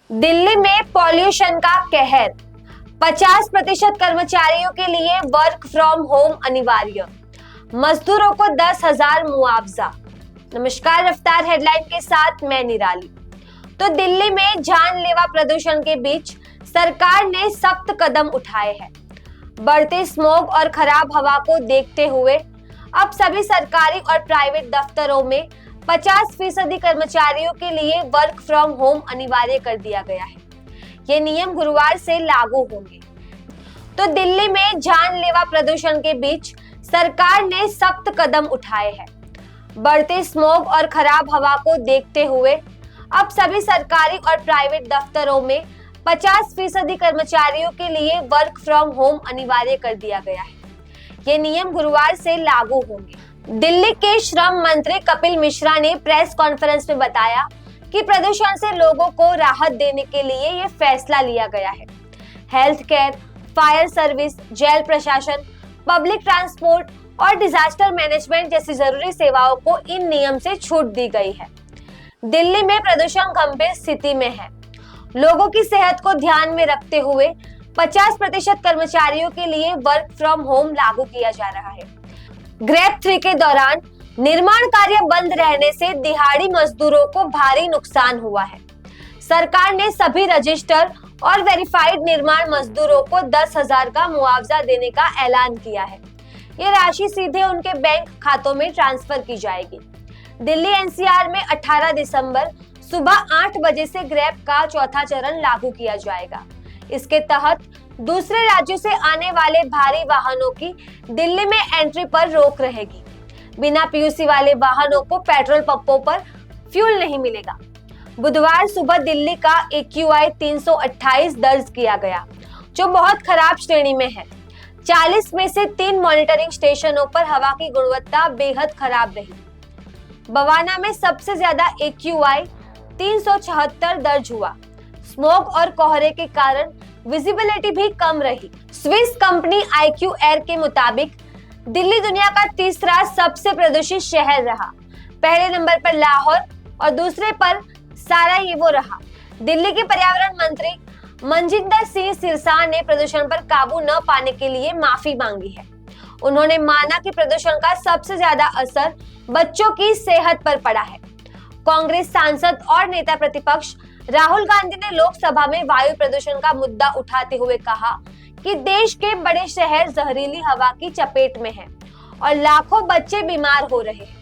दिल्ली में पॉल्यूशन का कहर, 50% कर्मचारियों के लिए वर्क फ्रॉम होम अनिवार्य, मजदूरों को 10,000 मुआवजा। नमस्कार, रफ्तार हेडलाइन के साथ मैं निराली। तो दिल्ली में जानलेवा प्रदूषण के बीच सरकार ने सख्त कदम उठाए हैं। बढ़ते स्मॉग और खराब हवा को देखते हुए अब सभी सरकारी और प्राइवेट दफ्तरों में 50% कर्मचारियों के लिए वर्क फ्रॉम होम अनिवार्य कर दिया गया है। ये नियम गुरुवार से लागू होंगे। तो दिल्ली में जानलेवा प्रदूषण के बीच सरकार ने सख्त कदम उठाए हैं। बढ़ते स्मॉग और खराब हवा को देखते हुए अब सभी सरकारी और प्राइवेट दफ्तरों में 50% कर्मचारियों के लिए वर्क फ्रॉम होम अनिवार्य कर दिया गया है। ये नियम गुरुवार से लागू होंगे। दिल्ली के श्रम मंत्री कपिल मिश्रा ने प्रेस कॉन्फ्रेंस में बताया कि प्रदूषण से लोगों को राहत देने के लिए ये फैसला लिया गया है। Health care, fire service, jail प्रशासन, पब्लिक ट्रांसपोर्ट और डिजास्टर मैनेजमेंट जैसी जरूरी सेवाओं को इन नियम से छूट दी गई है। दिल्ली में प्रदूषण गंभीर स्थिति में है। लोगों की सेहत को ध्यान में रखते हुए 50% कर्मचारियों के लिए वर्क फ्रॉम होम लागू किया जा रहा है। ग्रेड 3 के दौरान निर्माण कार्य बंद रहने से दिहाड़ी मजदूरों को भारी नुकसान हुआ है। सरकार ने सभी रजिस्टर और वेरीफाइड निर्माण मजदूरों को 10,000 का मुआवजा देने का ऐलान किया है। ये राशि सीधे उनके बैंक खातों में ट्रांसफर की जाएगी। दिल्ली एनसीआर में 18 दिसंबर सुबह 8 बजे से ग्रेड का चौथा चरण लागू किया जाएगा। इसके तहत दूसरे राज्यों से आने वाले भारी वाहनों की दिल्ली में एंट्री पर रोक रहेगी। बिना पीयूसी वाले वाहनों को पेट्रोल पंपों पर फ्यूल नहीं मिलेगा। बुधवार सुबह दिल्ली का AQI 328 दर्ज किया गया, जो बहुत खराब श्रेणी में है। 40 में से 3 मॉनिटरिंग स्टेशनों पर हवा की गुणवत्ता बेहद खराब रही। बवाना में सबसे ज्यादा AQI 376 दर्ज हुआ। स्मोक और कोहरे के कारण विजिबिलिटी भी कम रही। स्विस कंपनी IQ एयर के मुताबिक दिल्ली दुनिया का तीसरा सबसे प्रदूषित शहर रहा। पहले नंबर पर लाहौर और दूसरे पर सारायेवो रहा। दिल्ली के पर्यावरण मंत्री मनजिंदर सिंह सिरसा ने प्रदूषण पर काबू न पाने के लिए माफी मांगी है। उन्होंने माना कि प्रदूषण का सबसे ज्यादा असर बच्चों की सेहत पर पड़ा है। कांग्रेस सांसद और नेता प्रतिपक्ष राहुल गांधी ने लोकसभा में वायु प्रदूषण का मुद्दा उठाते हुए कहा कि देश के बड़े शहर जहरीली हवा की चपेट में हैं और लाखों बच्चे बीमार हो रहे हैं।